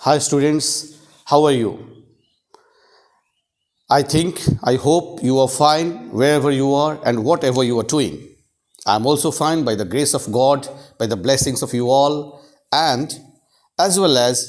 Hi students, how are you? I hope you are fine wherever you are and whatever you are doing. I am also fine by the grace of God, by the blessings of you all, and as well as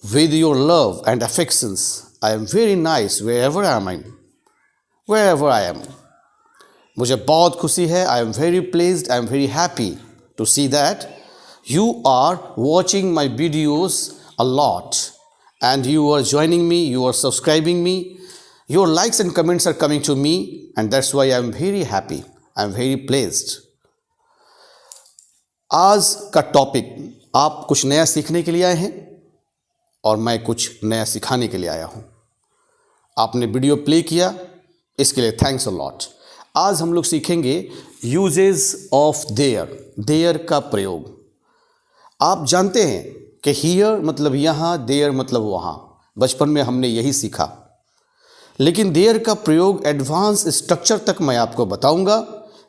with your love and affections. I am very nice wherever I am. मुझे बहुत खुशी है. I am very pleased, I am very happy to see that you are watching my videos a lot and you are joining me, you are subscribing me, your likes and comments are coming to me, and that's why I am very happy, I am very pleased. आज का topic, आप कुछ नया सीखने के लिए आए हैं और मैं कुछ नया सिखाने के लिए आया हूं. आपने वीडियो प्ले किया, इसके लिए थैंक्स अ लॉट. आज हम लोग सीखेंगे यूजेस ऑफ देयर का प्रयोग. आप जानते हैं कि हियर मतलब यहाँ, देयर मतलब वहाँ. बचपन में हमने यही सीखा. लेकिन देयर का प्रयोग एडवांस स्ट्रक्चर तक मैं आपको बताऊंगा.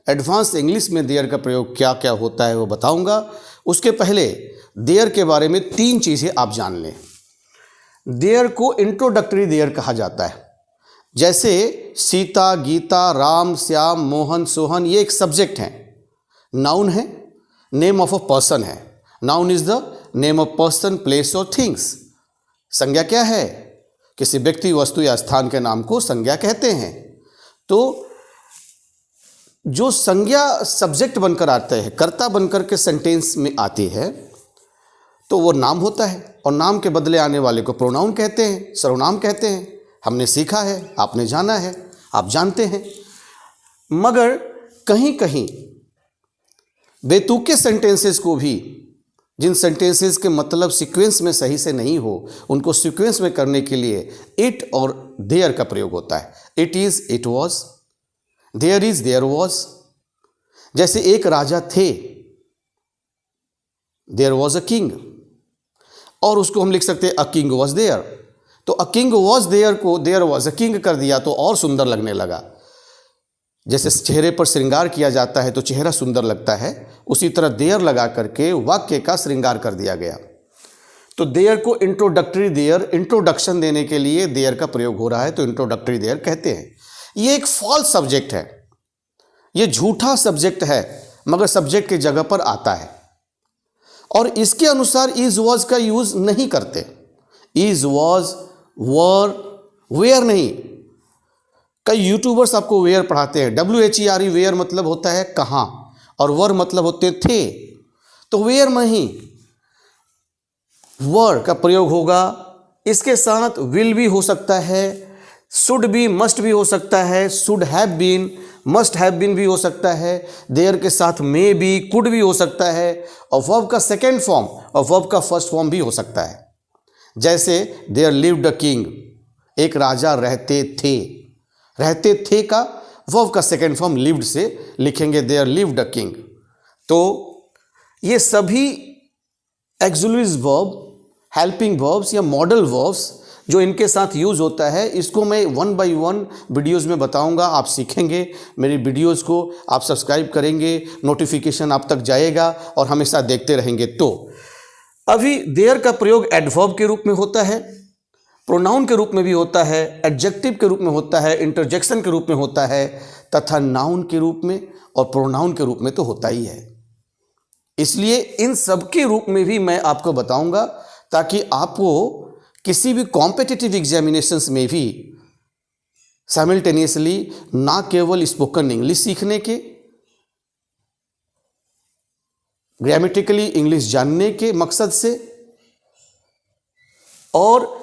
एडवांस इंग्लिश में देयर का प्रयोग क्या क्या होता है वो बताऊंगा. उसके पहले देयर के बारे में 3 चीज़ें आप जान लें. देयर को इंट्रोडक्टरी देयर कहा जाता है. जैसे सीता, गीता, राम, श्याम, मोहन, सोहन, ये एक सब्जेक्ट हैं. नाउन है, नेम ऑफ अ पर्सन है. Noun is the name of person, place और थिंग्स. संज्ञा क्या है? किसी व्यक्ति, वस्तु या स्थान के नाम को संज्ञा कहते हैं. तो जो संज्ञा सब्जेक्ट बनकर आते हैं, कर्ता बनकर के सेंटेंस में आती है, तो वो नाम होता है. और नाम के बदले आने वाले को प्रोनाउन कहते हैं, सर्वनाम कहते हैं. हमने सीखा है, आपने जाना है, आप जानते हैं. मगर कहीं कहीं बेतुके सेंटेंसेस को भी, जिन सेंटेंसेस के मतलब सीक्वेंस में सही से नहीं हो, उनको सीक्वेंस में करने के लिए इट और देयर का प्रयोग होता है. It is, it was, there is, there was. जैसे एक राजा थे, देयर वॉज अ किंग, और उसको हम लिख सकते हैं अ किंग वॉज देयर. तो अ किंग वॉज देयर को देयर वॉज अ किंग कर दिया तो और सुंदर लगने लगा. जैसे चेहरे पर श्रृंगार किया जाता है तो चेहरा सुंदर लगता है, उसी तरह देयर लगा करके वाक्य का श्रृंगार कर दिया गया. तो देयर को इंट्रोडक्टरी देयर, इंट्रोडक्शन देने के लिए देयर का प्रयोग हो रहा है, तो इंट्रोडक्टरी देयर कहते हैं. ये एक फॉल्स सब्जेक्ट है, ये झूठा सब्जेक्ट है, मगर सब्जेक्ट की जगह पर आता है. और इसके अनुसार इज वॉज का यूज नहीं करते. इज, वॉज, वर, वेयर नहीं. कई यूट्यूबर्स आपको वेयर पढ़ाते हैं. WHERE, वेयर मतलब होता है कहाँ, और वर मतलब होते थे. तो वेयर में ही वर का प्रयोग होगा. इसके साथ विल भी हो सकता है, शुड भी, मस्ट भी हो सकता है, should have been, must have been भी हो सकता है. देयर के साथ मे भी, कुड भी हो सकता है. और वर्ब का सेकेंड फॉर्म और वर्ब का फर्स्ट फॉर्म भी हो सकता है. जैसे देयर लिव्ड अ किंग, एक राजा रहते थे. रहते थे का वर्ब का सेकेंड फॉर्म लिव्ड से लिखेंगे, देयर लिव्ड अ किंग. तो ये सभी एक्सुलरीज वर्ब, हेल्पिंग वर्ब्स या मॉडल वर्ब्स जो इनके साथ यूज होता है, इसको मैं 1 by 1 वीडियोज़ में बताऊंगा. आप सीखेंगे, मेरी वीडियोज़ को आप सब्सक्राइब करेंगे, नोटिफिकेशन आप तक जाएगा और हमेशा देखते रहेंगे. तो अभी देयर का प्रयोग एडवर्ब के रूप में होता है, प्रोनाउन के रूप में भी होता है, एडजेक्टिव के रूप में होता है, इंटरजेक्शन के रूप में होता है, तथा नाउन के रूप में और प्रोनाउन के रूप में तो होता ही है. इसलिए इन सब के रूप में भी मैं आपको बताऊंगा, ताकि आपको किसी भी कॉम्पिटिटिव एग्जामिनेशंस में भी साइमल्टेनियसली ना केवल स्पोकन इंग्लिश सीखने के, ग्रामेटिकली इंग्लिश जानने के मकसद से, और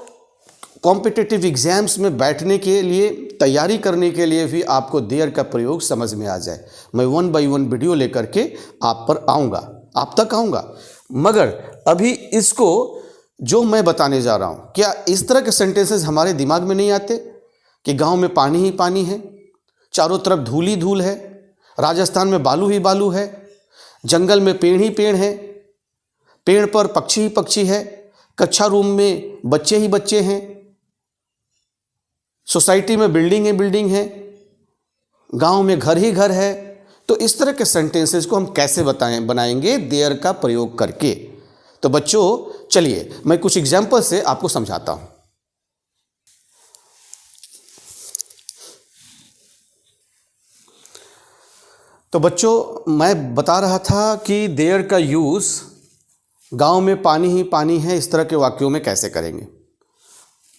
कॉम्पिटिटिव एग्जाम्स में बैठने के लिए, तैयारी करने के लिए भी आपको देयर का प्रयोग समझ में आ जाए. मैं 1 by 1 वीडियो लेकर के आप पर आऊँगा, आप तक आऊँगा. मगर अभी इसको जो मैं बताने जा रहा हूँ, क्या इस तरह के सेंटेंसेस हमारे दिमाग में नहीं आते कि गांव में पानी ही पानी है, चारों तरफ धूल ही धूल है, राजस्थान में बालू ही बालू है, जंगल में पेड़ ही पेड़ है, पेड़ पर पक्षी ही पक्षी है, कक्षा रूम में बच्चे ही बच्चे हैं, सोसाइटी में बिल्डिंग ही बिल्डिंग है, गांव में घर ही घर है. तो इस तरह के सेंटेंसेस को हम कैसे बनाएंगे देयर का प्रयोग करके. तो बच्चों, चलिए मैं कुछ एग्जाम्पल से आपको समझाता हूं। तो बच्चों मैं बता रहा था कि देयर का यूज़ गांव में पानी ही पानी है इस तरह के वाक्यों में कैसे करेंगे।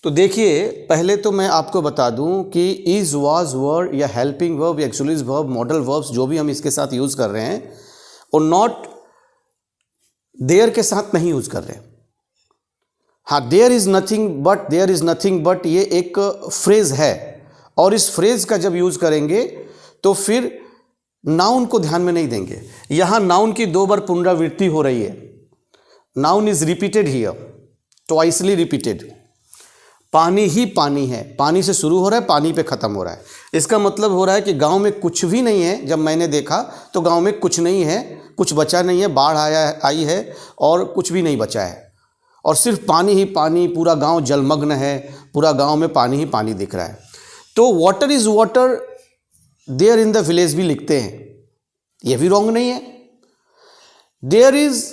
तो देखिए पहले तो मैं आपको बता दूं कि इज़, वाज, वर या हेल्पिंग वर्ब या एक्सक्लूसिव वर्ब, मॉडल वर्ब्स जो भी हम इसके साथ यूज़ कर रहे हैं और नॉट देयर के साथ नहीं यूज़ कर रहे हैं। हाँ, there is nothing but, there is nothing but ये एक फ्रेज़ है और इस फ्रेज़ का जब यूज़ करेंगे तो फिर नाउन को ध्यान में नहीं देंगे। यहाँ नाउन की 2 बार पुनरावृत्ति हो रही है। Noun is repeated here, twicely repeated. पानी ही पानी है, पानी से शुरू हो रहा है, पानी पे ख़त्म हो रहा है। इसका मतलब हो रहा है कि गांव में कुछ भी नहीं है। जब मैंने देखा तो गांव में कुछ नहीं है, कुछ बचा नहीं है, बाढ़ आई है और कुछ भी नहीं बचा है और सिर्फ पानी ही पानी, पूरा गांव जलमग्न है, पूरा गांव में पानी ही पानी दिख रहा है। तो water is water there in the village भी लिखते हैं, यह भी रॉन्ग नहीं है। There is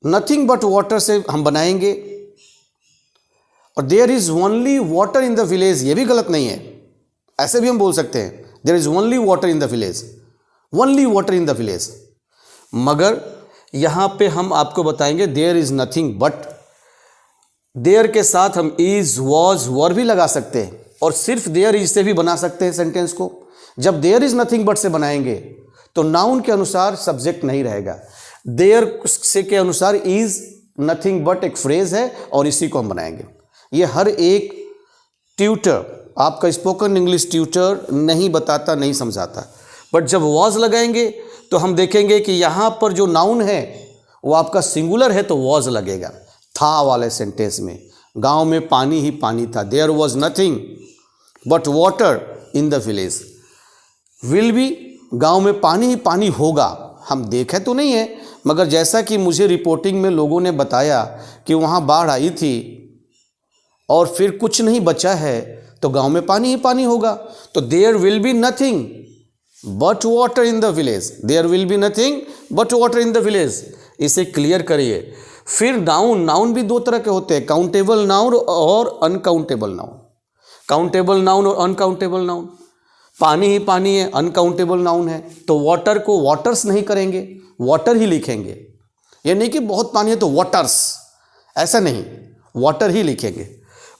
nothing but water से हम बनाएंगे और there is only water in the village, यह भी गलत नहीं है। ऐसे भी हम बोल सकते हैं there is only water in the village, only water in the village. मगर यहां पे हम आपको बताएंगे there is nothing but. There के साथ हम इज, वॉज, वर भी लगा सकते हैं और सिर्फ देयर इज से भी बना सकते हैं सेंटेंस को। जब देयर इज नथिंग बट से बनाएंगे तो नाउन के अनुसार सब्जेक्ट नहीं रहेगा। देयर से के अनुसार इज नथिंग बट एक फ्रेज है और इसी को हम बनाएंगे। ये हर एक ट्यूटर, आपका स्पोकन इंग्लिश ट्यूटर नहीं बताता, नहीं समझाता। बट जब वॉज लगाएंगे तो हम देखेंगे कि यहाँ पर जो नाउन है वो आपका सिंगुलर है तो वॉज लगेगा। था वाले सेंटेंस में गांव में पानी ही पानी था, there was nothing but water in the village. Will भी गांव में पानी ही पानी होगा, हम देखे तो नहीं है मगर जैसा कि मुझे रिपोर्टिंग में लोगों ने बताया कि वहाँ बाढ़ आई थी और फिर कुछ नहीं बचा है तो गांव में पानी ही पानी होगा। तो there will be nothing but water in the village, there will be nothing but water in the village. इसे क्लियर करिए। फिर नाउन, नाउन भी 2 तरह के होते हैं, काउंटेबल नाउन और अनकाउंटेबल नाउन। काउंटेबल नाउन और अनकाउंटेबल नाउन। पानी ही पानी है, अनकाउंटेबल नाउन है तो वाटर को वाटर्स नहीं करेंगे, वाटर ही लिखेंगे। ये नहीं कि बहुत पानी है तो वाटर्स, ऐसा नहीं, वाटर ही लिखेंगे।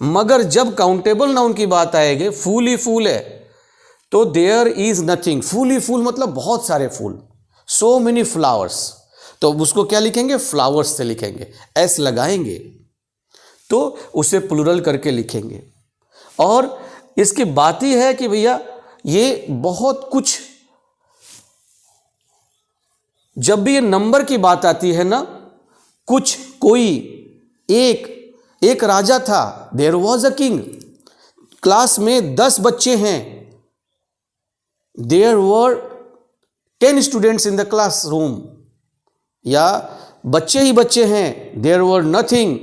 मगर जब काउंटेबल नाउन की बात आएगी, फूल ही फूल है तो देयर इज नथिंग। फूल ही फूल मतलब बहुत सारे फूल, सो मेनी फ्लावर्स, तो उसको क्या लिखेंगे, फ्लावर्स से लिखेंगे, एस लगाएंगे तो उसे प्लूरल करके लिखेंगे। और इसकी बात ही है कि भैया ये बहुत कुछ, जब भी ये नंबर की बात आती है ना, कुछ, कोई, एक राजा था, there was a king. Class में 10 बच्चे हैं, there were 10 students in the classroom. या बच्चे ही बच्चे हैं, there were nothing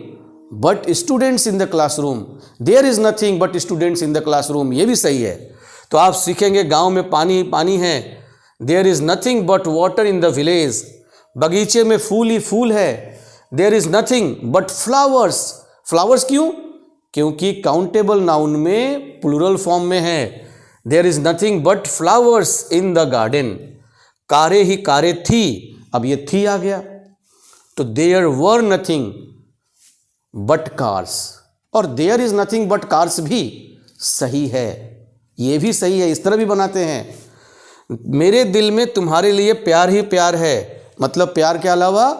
but students in the classroom, there is nothing but students in the classroom, ये भी सही है। तो आप सीखेंगे गांव में पानी ही पानी है, there is nothing but water in the village. बगीचे में फूल ही फूल है, there is nothing but flowers. Flowers क्यों? क्योंकि काउंटेबल नाउन में प्लूरल फॉर्म में है, there is nothing but flowers in the garden. कारे ही कारे थी, अब ये थी आ गया तो there were nothing but cars. और there is nothing but cars भी सही है, ये भी सही है, इस तरह भी बनाते हैं। मेरे दिल में तुम्हारे लिए प्यार ही प्यार है, मतलब प्यार के अलावा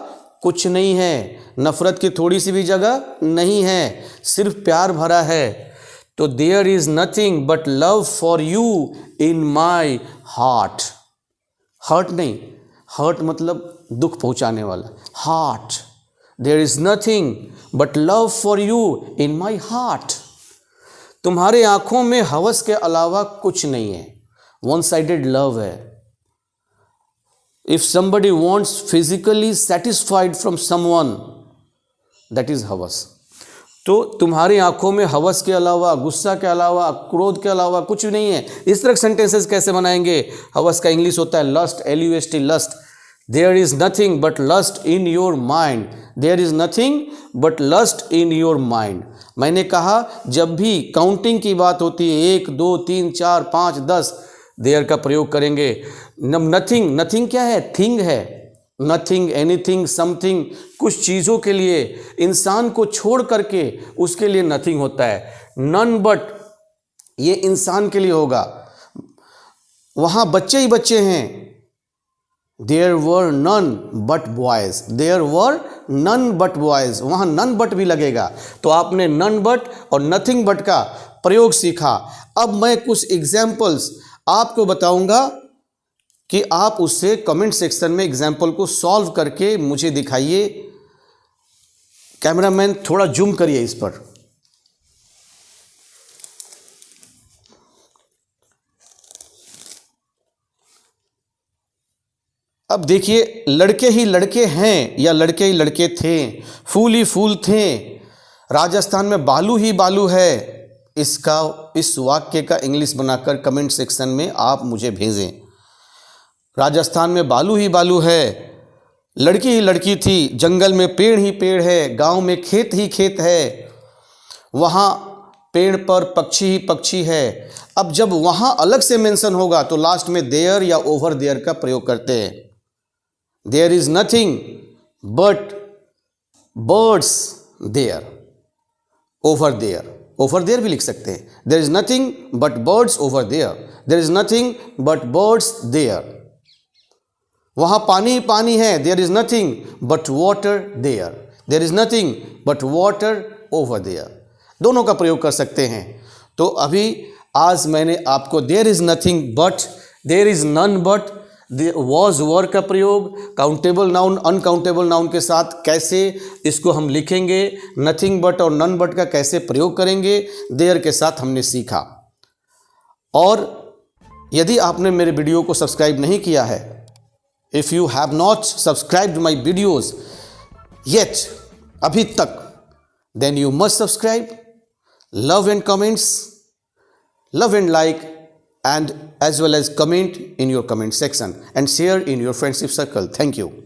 कुछ नहीं है, नफरत की थोड़ी सी भी जगह नहीं है, सिर्फ प्यार भरा है। तो there is nothing but love for you in my heart. Hurt नहीं, हर्ट मतलब दुख पहुंचाने वाला, heart. There is nothing but love for you in my heart. तुम्हारे आंखों में हवस के अलावा कुछ नहीं है, वन साइडेड लव है। If somebody wants physically satisfied from someone, that is हवस। तो तुम्हारी आंखों में हवस के अलावा, गुस्सा के अलावा, क्रोध के अलावा कुछ नहीं है। इस तरह सेंटेंसेस कैसे बनाएंगे? हवस का इंग्लिश होता है lust, LUST, lust. There is nothing but lust in your mind, there is nothing but lust in your mind. मैंने कहा जब भी काउंटिंग की बात होती है 1 2 3 4 5 10 देयर का प्रयोग करेंगे। नथिंग, नथिंग क्या है? थिंग है। नथिंग, एनीथिंग, समथिंग, कुछ चीज़ों के लिए, इंसान को छोड़ करके उसके लिए नथिंग होता है। नन बट, ये इंसान के लिए होगा। वहाँ बच्चे ही बच्चे हैं। There were none but boys, there were none but boys, वहाँ नन बट भी लगेगा। तो आपने नन बट और नथिंग बट का प्रयोग सीखा। अब मैं कुछ एग्जाम्पल्स आपको बताऊंगा कि आप उससे कमेंट सेक्शन में एग्जाम्पल को सॉल्व करके मुझे दिखाइए। कैमरामैन थोड़ा जूम करिए इस पर। अब देखिए, लड़के ही लड़के हैं या लड़के ही लड़के थे, फूल ही फूल थे, राजस्थान में बालू ही बालू है। इसका, इस वाक्य का इंग्लिश बनाकर कमेंट सेक्शन में आप मुझे भेजें। राजस्थान में बालू ही बालू है, लड़की ही लड़की थी, जंगल में पेड़ ही पेड़ है, गांव में खेत ही खेत है, वहाँ पेड़ पर पक्षी ही पक्षी है। अब जब वहाँ अलग से मेंशन होगा तो लास्ट में देयर या ओवर देयर का प्रयोग करते हैं। There is nothing but birds there, over there, over there भी लिख सकते हैं। There is nothing but birds over there, there is nothing but birds there. वहाँ पानी ही पानी है, there is nothing but water there, there is nothing but water over there. दोनों का प्रयोग कर सकते हैं। तो अभी आज मैंने आपको there is nothing but, there is none but, was were का प्रयोग काउंटेबल नाउन अनकाउंटेबल नाउन के साथ कैसे इसको हम लिखेंगे, नथिंग बट और नन बट का कैसे प्रयोग करेंगे, देयर के साथ हमने सीखा। और यदि आपने मेरे वीडियो को सब्सक्राइब नहीं किया है, if you have not subscribed my videos yet अभी तक, then you must subscribe, love and comments, love and like, and as well as comment in your comment section and share in your friendship circle. Thank you.